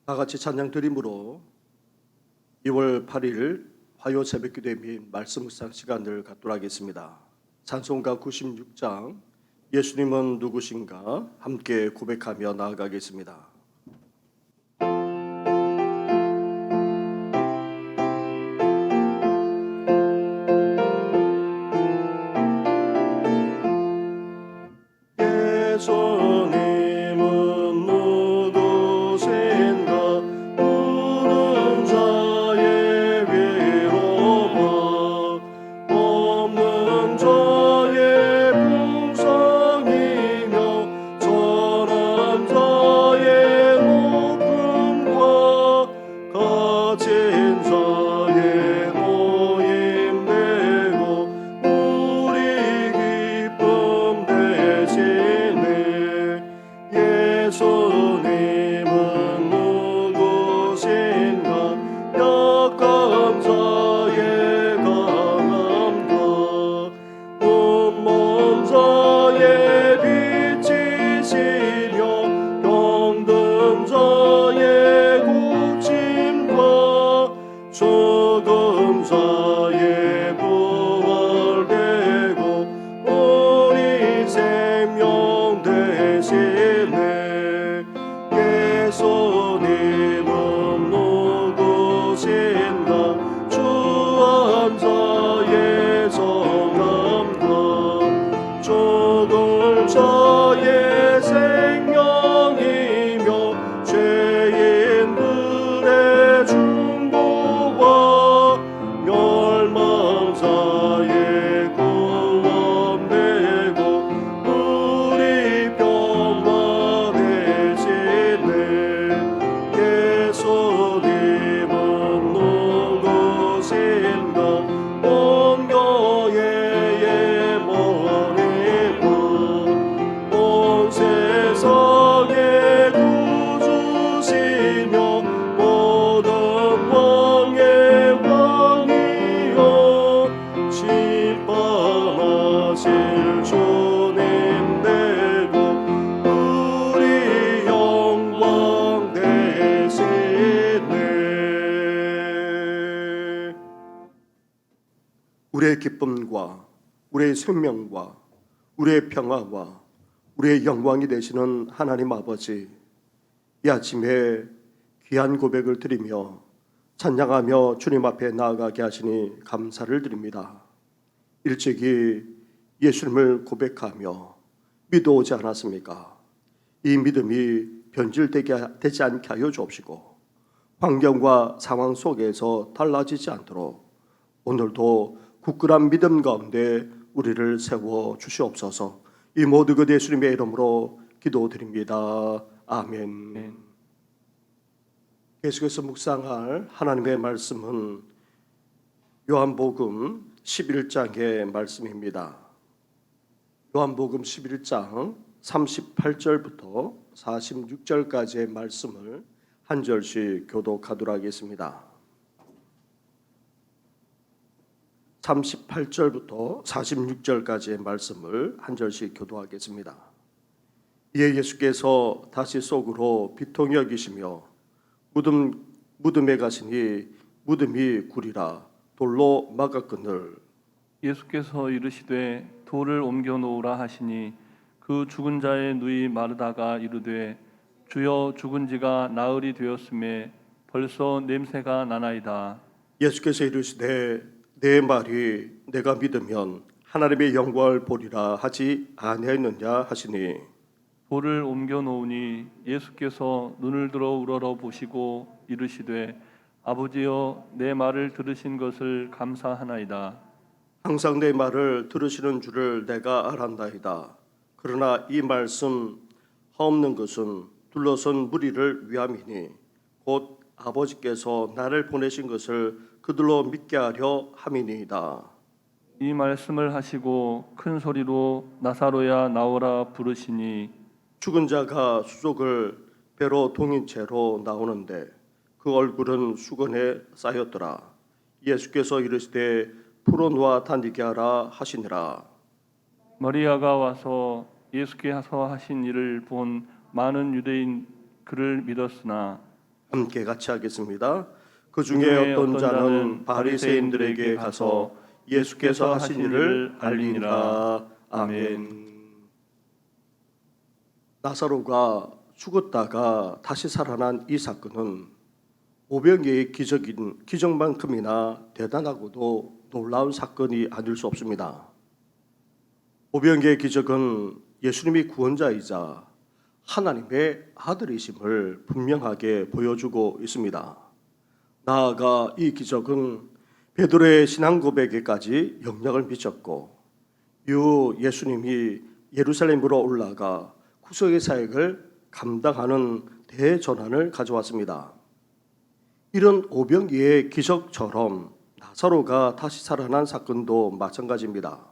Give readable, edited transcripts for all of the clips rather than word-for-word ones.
다 같이 찬양 드림으로 2월 8일 화요 새벽기도회 및 말씀 묵상 시간을 갖도록 하겠습니다. 찬송가 96장 예수님은 누구신가 함께 고백하며 나아가겠습니다. 예수님은 누구신가 우는 자의 위로와 없는 자의 풍성이며 전한 자의 높음과 갇힌 자의 모임 되고 우리 기쁨 대신에 예수님은 누구신가 약한 자의 강함과 온몸 자의 빛이시며 병든 자의 고침과 죽은 자의 부활되고 우리 생명 대신에 예수님은 누구신가 주한 자의 정함과 죽을 자의 생명이며 죄인들의 중보와 멸망자의 구원되고 우리 평화 대신에 예수님은 누구신가 온 교회의 머리와 온 세상의 구주시며 모든 왕의 왕이여 심판하실 주님 되고 우리 영광 되시네. 우리의 기쁨과 우리의 생명과 우리의 평화와 우리의 영광이 되시는 하나님 아버지, 이 아침에 귀한 고백을 드리며 찬양하며 주님 앞에 나아가게 하시니 감사를 드립니다. 일찍이 예수님을 고백하며 믿어오지 않았습니까? 이 믿음이 변질되지 않게 하여 주옵시고 환경과 상황 속에서 달라지지 않도록 오늘도 굳건한 믿음 가운데 우리를 세워 주시옵소서. 이 모든 것 예수님의 이름으로 기도드립니다. 아멘. 계속해서 묵상할 하나님의 말씀은 요한복음 11장의 말씀입니다. 요한복음 11장 38절부터 46절까지의 말씀을 한 절씩 교독하도록 하겠습니다. 38절부터 46절까지의 말씀을 한 절씩 교도하겠습니다. 이에 예수께서 다시 속으로 비통히 여기시며 무덤에 가시니 무덤이 구리라 돌로 막았거늘 예수께서 이르시되 돌을 옮겨 놓으라 하시니 그 죽은 자의 누이 마르다가 이르되 주여 죽은 지가 나흘이 되었음에 벌써 냄새가 나나이다. 예수께서 이르시되 내 말이 내가 믿으면 하나님의 영광을 보리라 하지 아니하였느냐 하시니 돌을 옮겨 놓으니 예수께서 눈을 들어 우러러 보시고 이르시되 아버지여 내 말을 들으신 것을 감사하나이다. 항상 내 말을 들으시는 줄을 내가 알았나이다. 그러나 이 말씀 하옵는 것은 둘러선 무리를 위함이니 곧 아버지께서 나를 보내신 것을 그들로 믿게 하려 함이니이다. 이 말씀을 하시고 큰 소리로 나사로야 나오라 부르시니 죽은 자가 수족을 배로 동인 채로 나오는데 그 얼굴은 수건에 쌓였더라. 예수께서 이르시되 풀어놓아 다니게 하라 하시니라. 마리아가 와서 예수께서 하신 일을 본 많은 유대인 그를 믿었으나 함께 같이 하겠습니다. 그 중에 어떤 자는 바리새인들에게 가서 예수께서 하신 일을 알리니라. 아멘. 나사로가 죽었다가 다시 살아난 이 사건은 오병이의 기적만큼이나 대단하고도 놀라운 사건이 아닐 수 없습니다. 오병이의 기적은 예수님이 구원자이자 하나님의 아들이심을 분명하게 보여주고 있습니다. 나아가 이 기적은 베드로의 신앙 고백에까지 영향을 미쳤고 이후 예수님이 예루살렘으로 올라가 구속의 사역을 감당하는 대전환을 가져왔습니다. 이런 오병이의 기적처럼 나사로가 다시 살아난 사건도 마찬가지입니다.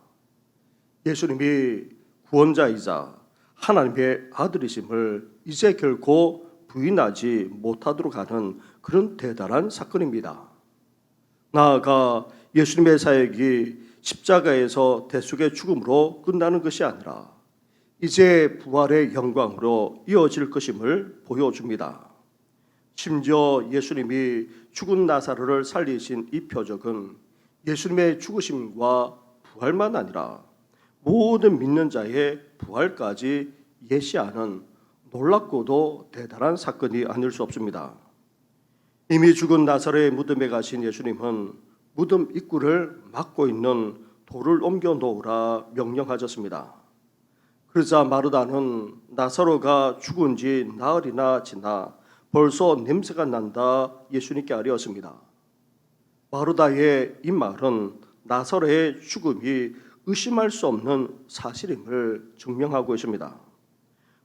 예수님이 구원자이자 하나님의 아들이심을 이제 결코 부인하지 못하도록 하는 그런 대단한 사건입니다. 나아가 예수님의 사역이 십자가에서 대속의 죽음으로 끝나는 것이 아니라 이제 부활의 영광으로 이어질 것임을 보여줍니다. 심지어 예수님이 죽은 나사로를 살리신 이 표적은 예수님의 죽으심과 부활만 아니라 모든 믿는 자의 부활까지 예시하는 놀랍고도 대단한 사건이 아닐 수 없습니다. 이미 죽은 나사로의 무덤에 가신 예수님은 무덤 입구를 막고 있는 돌을 옮겨 놓으라 명령하셨습니다. 그러자 마르다는 나사로가 죽은 지 나흘이나 지나 벌써 냄새가 난다 예수님께 아뢰었습니다. 마르다의 이 말은 나사로의 죽음이 의심할 수 없는 사실임을 증명하고 있습니다.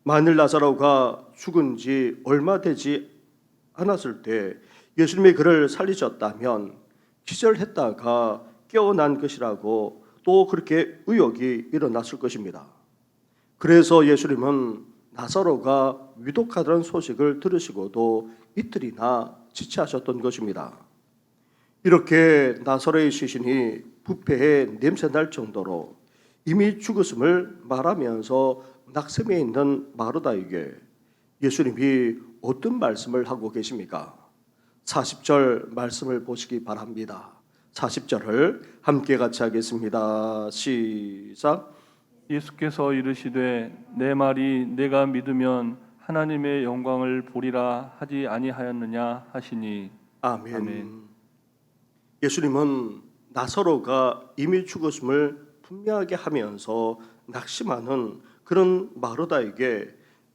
만일 나사로가 죽은 지 얼마 되지 않았을 때 예수님이 그를 살리셨다면 기절했다가 깨어난 것이라고 또 그렇게 의혹이 일어났을 것입니다. 그래서 예수님은 나사로가 위독하다는 소식을 들으시고도 이틀이나 지체하셨던 것입니다. 이렇게 나사로의 시신이 부패에 냄새날 정도로 이미 죽었음을 말하면서 낙심해 있는 마르다에게 예수님이 어떤 말씀을 하고 계십니까? 40절 말씀을 보시기 바랍니다. 40절을 함께 같이 하겠습니다. 시작. 예수께서 이르시되 내 말이 내가 믿으면 하나님의 영광을 보리라 하지 아니하였느냐 하시니. 아멘. 아멘. 예수님은 나사로가 이미 죽었음을 분명하게 하면서 낙심하는 그런 마르다에게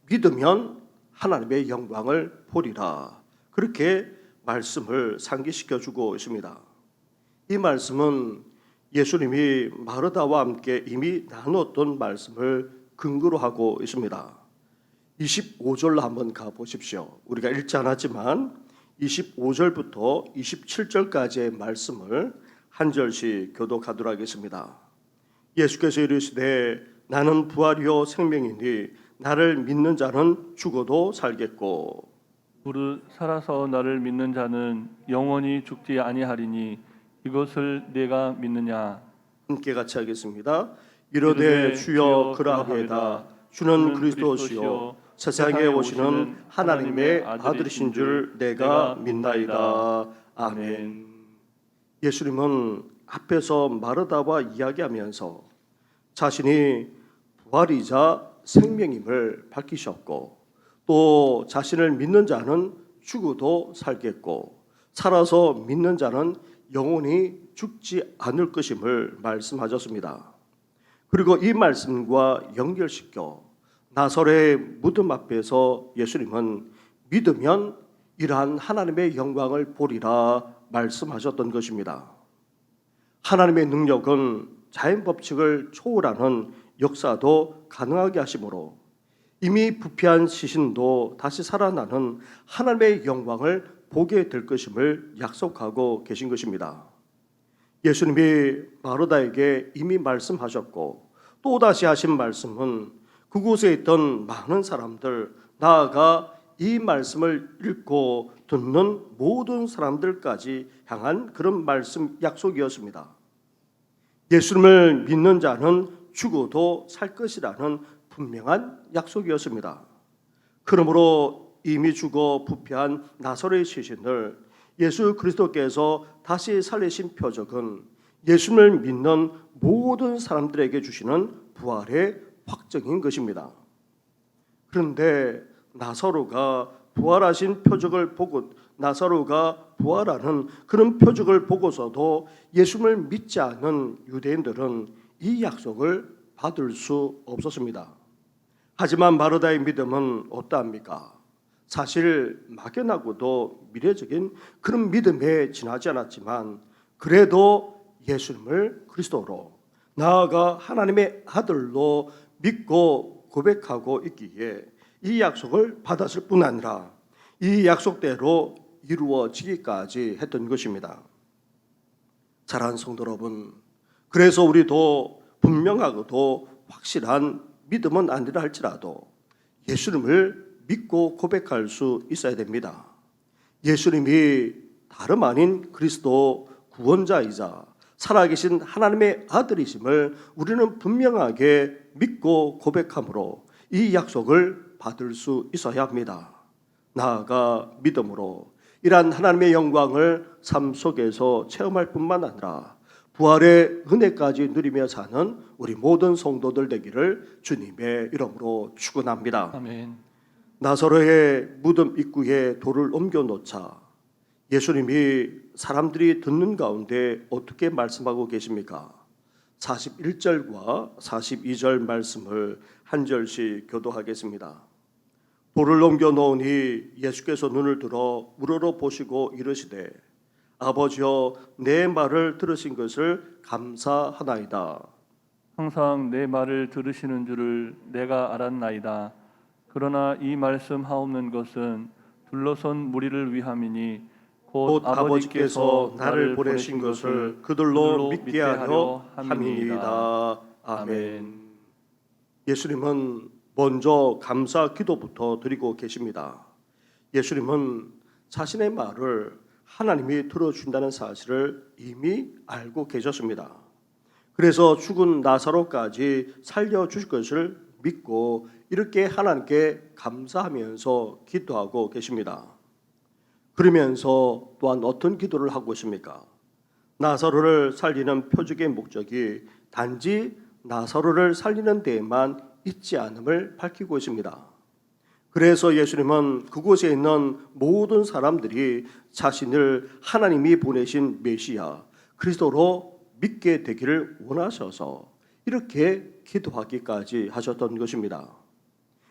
믿으면 하나님의 영광을 보리라 그렇게 말씀을 상기시켜 주고 있습니다. 이 말씀은 예수님이 마르다와 함께 이미 나눴던 말씀을 근거로 하고 있습니다. 25절로 한번 가보십시오. 우리가 읽지 않았지만 25절부터 27절까지의 말씀을 한 절씩 교독하도록 하겠습니다. 예수께서 이르시되 나는 부활이요 생명이니 나를 믿는 자는 죽어도 살겠고 무릇 살아서 나를 믿는 자는 영원히 죽지 아니하리니 이것을 내가 믿느냐. 함께 같이 하겠습니다. 이르되 주여 그러하리이다. 주는 그리스도시요 세상에 오시는 하나님의 아들이신 줄 내가 믿나이다. 아멘. 예수님은 앞에서 마르다와 이야기하면서 자신이 부활이자 생명임을 밝히셨고 또 자신을 믿는 자는 죽어도 살겠고 살아서 믿는 자는 영원히 죽지 않을 것임을 말씀하셨습니다. 그리고 이 말씀과 연결시켜 나사로의 무덤 앞에서 예수님은 믿으면 이러한 하나님의 영광을 보리라 말씀하셨던 것입니다. 하나님의 능력은 자연 법칙을 초월하는 역사도 가능하게 하시므로 이미 부패한 시신도 다시 살아나는 하나님의 영광을 보게 될 것임을 약속하고 계신 것입니다. 예수님이 마르다에게 이미 말씀하셨고 또다시 하신 말씀은 그곳에 있던 많은 사람들, 나아가 이 말씀을 읽고 듣는 모든 사람들까지 향한 그런 말씀 약속이었습니다. 예수님을 믿는 자는 죽어도 살 것이라는 분명한 약속이었습니다. 그러므로 이미 죽어 부패한 나사로의 시신을 예수 그리스도께서 다시 살리신 표적은 예수를 믿는 모든 사람들에게 주시는 부활의 확증인 것입니다. 그런데 나사로가 부활하신 표적을 보고 나사로가 부활하는 그런 표적을 보고서도 예수를 믿지 않는 유대인들은 이 약속을 받을 수 없었습니다. 하지만 마르다의 믿음은 어떠합니까? 사실 막연하고도 미래적인 그런 믿음에 지나지 않았지만 그래도 예수님을 그리스도로 나아가 하나님의 아들로 믿고 고백하고 있기에 이 약속을 받았을 뿐 아니라 이 약속대로 이루어지기까지 했던 것입니다. 사랑하는 성도 여러분, 그래서 우리도 분명하고도 확실한 믿음은 아니라 할지라도 예수님을 믿고 고백할 수 있어야 됩니다. 예수님이 다름 아닌 그리스도 구원자이자 살아계신 하나님의 아들이심을 우리는 분명하게 믿고 고백함으로 이 약속을 받을 수 있어야 합니다. 나아가 믿음으로 이러한 하나님의 영광을 삶 속에서 체험할 뿐만 아니라 부활의 은혜까지 누리며 사는 우리 모든 성도들 되기를 주님의 이름으로 축원합니다. 아멘. 나사로의 무덤 입구에 돌을 옮겨 놓자 예수님이 사람들이 듣는 가운데 어떻게 말씀하고 계십니까? 41절과 42절 말씀을 한 절씩 교도하겠습니다. 돌을 옮겨 놓으니 예수께서 눈을 들어 우러러 보시고 이르시되 아버지여 내 말을 들으신 것을 감사하나이다. 항상 내 말을 들으시는 줄을 내가 알았나이다. 그러나 이 말씀 하옵는 것은 둘러선 무리를 위함이니 곧 아버지께서 나를 보내신 것을 그들로 믿게 하려 함이니이다. 아멘. 예수님은 먼저 감사 기도부터 드리고 계십니다. 예수님은 자신의 말을 하나님이 들어준다는 사실을 이미 알고 계셨습니다. 그래서 죽은 나사로까지 살려주실 것을 믿고 이렇게 하나님께 감사하면서 기도하고 계십니다. 그러면서 또한 어떤 기도를 하고 있습니까? 나사로를 살리는 표적의 목적이 단지 나사로를 살리는 데에만 있지 않음을 밝히고 있습니다. 그래서 예수님은 그곳에 있는 모든 사람들이 자신을 하나님이 보내신 메시아 그리스도로 믿게 되기를 원하셔서 이렇게 기도하기까지 하셨던 것입니다.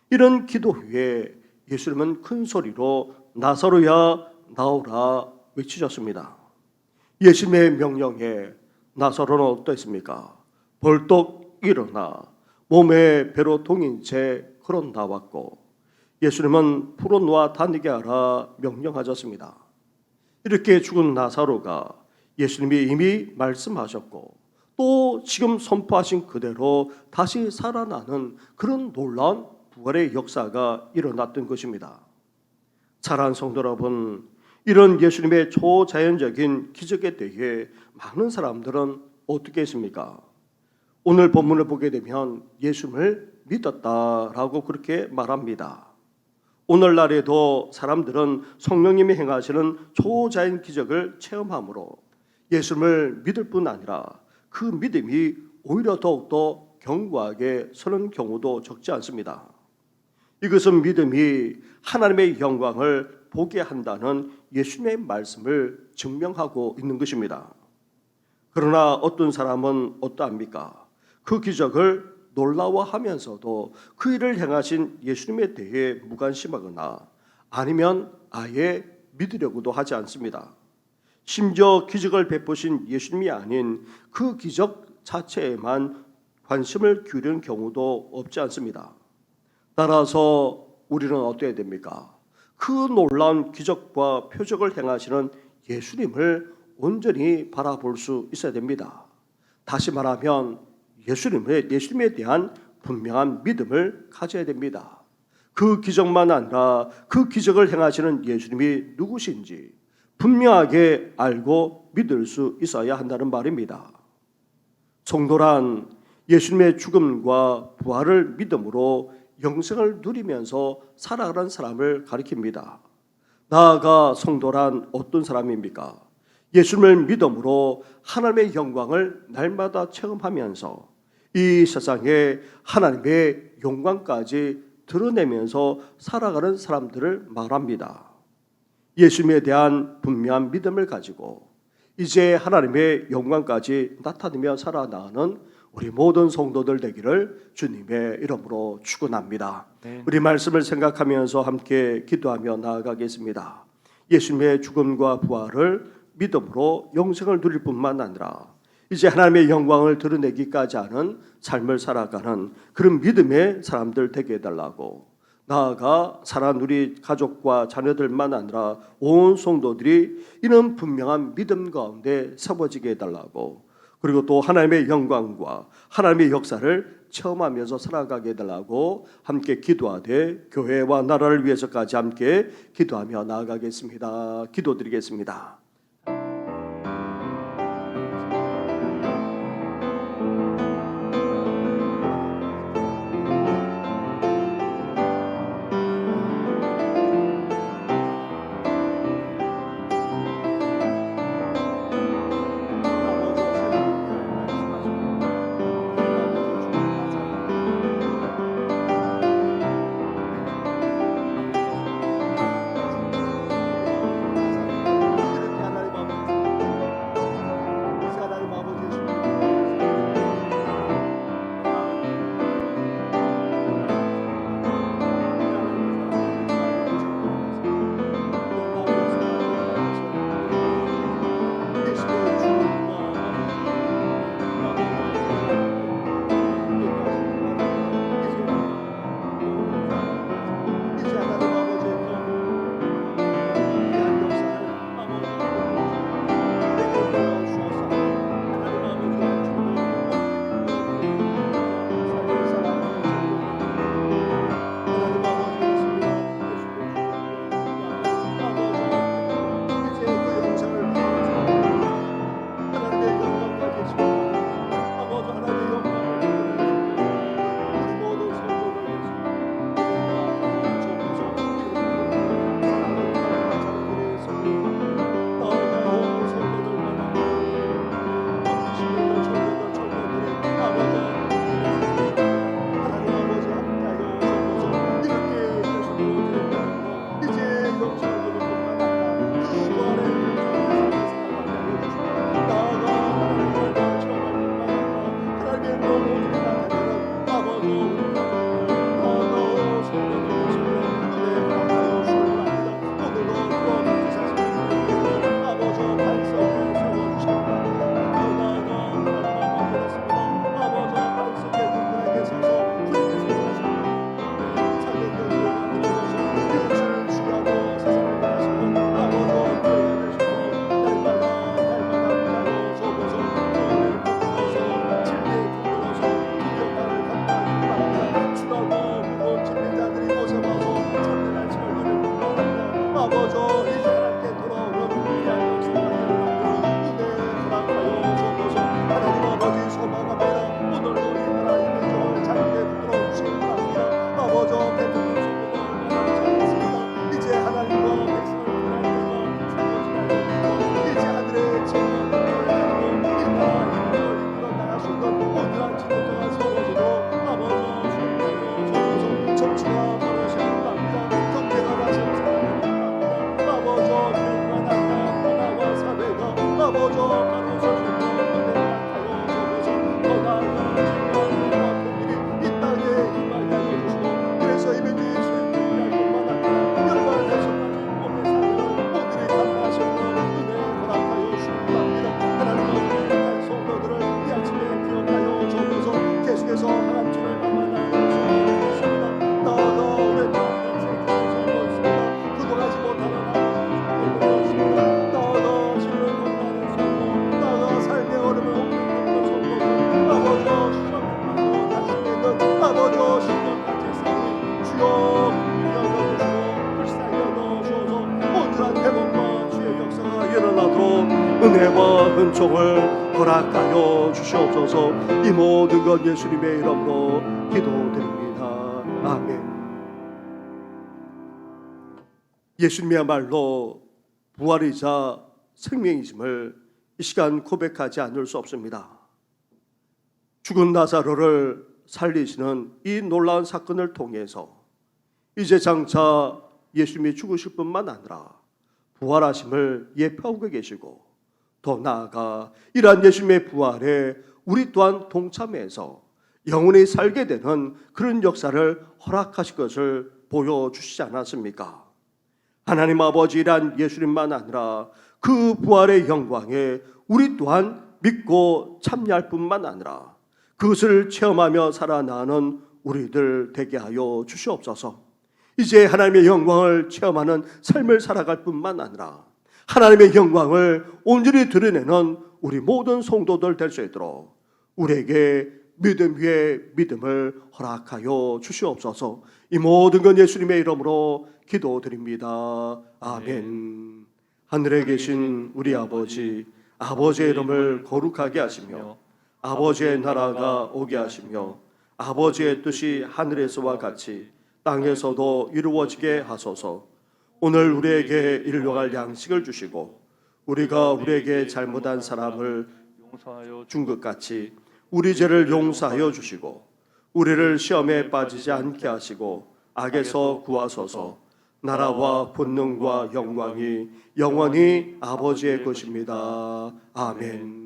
이런 기도 후에 예수님은 큰 소리로 나사로야 나오라 외치셨습니다. 예수님의 명령에 나사로는 어떠했습니까? 벌떡 일어나 몸에 배로 동인 채 걸어 나왔고 예수님은 풀어놓아 다니게 하라 명령하셨습니다. 이렇게 죽은 나사로가 예수님이 이미 말씀하셨고 또 지금 선포하신 그대로 다시 살아나는 그런 놀라운 부활의 역사가 일어났던 것입니다. 사랑하는 성도 여러분, 이런 예수님의 초자연적인 기적에 대해 많은 사람들은 어떻게 했습니까? 오늘 본문을 보게 되면 예수님을 믿었다라고 그렇게 말합니다. 오늘날에도 사람들은 성령님이 행하시는 초자연 기적을 체험함으로 예수님을 믿을 뿐 아니라 그 믿음이 오히려 더욱더 견고하게 서는 경우도 적지 않습니다. 이것은 믿음이 하나님의 영광을 보게 한다는 예수님의 말씀을 증명하고 있는 것입니다. 그러나 어떤 사람은 어떠합니까? 그 기적을 놀라워하면서도 그 일을 행하신 예수님에 대해 무관심하거나 아니면 아예 믿으려고도 하지 않습니다. 심지어 기적을 베푸신 예수님이 아닌 그 기적 자체에만 관심을 기울이는 경우도 없지 않습니다. 따라서 우리는 어떻게 됩니까? 그 놀라운 기적과 표적을 행하시는 예수님을 온전히 바라볼 수 있어야 됩니다. 다시 말하면 예수님에 대한 분명한 믿음을 가져야 됩니다. 그 기적만 아니라 그 기적을 행하시는 예수님이 누구신지 분명하게 알고 믿을 수 있어야 한다는 말입니다. 성도란 예수님의 죽음과 부활을 믿음으로 영생을 누리면서 살아가는 사람을 가리킵니다. 나아가 성도란 어떤 사람입니까? 예수님을 믿음으로 하나님의 영광을 날마다 체험하면서 이 세상에 하나님의 영광까지 드러내면서 살아가는 사람들을 말합니다. 예수님에 대한 분명한 믿음을 가지고 이제 하나님의 영광까지 나타내며 살아나가는 우리 모든 성도들 되기를 주님의 이름으로 축원합니다. 네. 우리 말씀을 생각하면서 함께 기도하며 나아가겠습니다. 예수님의 죽음과 부활을 믿음으로 영생을 누릴 뿐만 아니라 이제 하나님의 영광을 드러내기까지 하는 삶을 살아가는 그런 믿음의 사람들 되게 해달라고, 나아가 사랑하는 우리 가족과 자녀들만 아니라 온 성도들이 이런 분명한 믿음 가운데 세워지게 해달라고, 그리고 또 하나님의 영광과 하나님의 역사를 체험하면서 살아가게 해달라고 함께 기도하되 교회와 나라를 위해서까지 함께 기도하며 나아가겠습니다. 기도드리겠습니다. 은혜와 은총을 허락하여 주시옵소서. 이 모든 것 예수님의 이름으로 기도드립니다. 아멘. 예수님이야말로 부활이자 생명이심을 이 시간 고백하지 않을 수 없습니다. 죽은 나사로를 살리시는 이 놀라운 사건을 통해서 이제 장차 예수님이 죽으실 뿐만 아니라 부활하심을 예표하고 계시고, 더 나아가 이러한 예수님의 부활에 우리 또한 동참해서 영원히 살게 되는 그런 역사를 허락하실 것을 보여주시지 않았습니까? 하나님 아버지란 예수님만 아니라 그 부활의 영광에 우리 또한 믿고 참여할 뿐만 아니라 그것을 체험하며 살아나는 우리들 되게 하여 주시옵소서. 이제 하나님의 영광을 체험하는 삶을 살아갈 뿐만 아니라 하나님의 영광을 온전히 드러내는 우리 모든 성도들 될 수 있도록 우리에게 믿음 위에 믿음을 허락하여 주시옵소서. 이 모든 건 예수님의 이름으로 기도드립니다. 아멘. 하늘에 계신 우리 아버지, 아버지의 이름을 거룩하게 하시며 아버지의 나라가 오게 하시며 아버지의 뜻이 하늘에서와 같이 땅에서도 이루어지게 하소서. 오늘 우리에게 일용할 양식을 주시고 우리가 우리에게 잘못한 사람을 용서하여 준 것 같이 우리 죄를 용서하여 주시고 우리를 시험에 빠지지 않게 하시고 악에서 구하소서. 나라와 본능과 영광이 영원히 아버지의 것입니다. 아멘.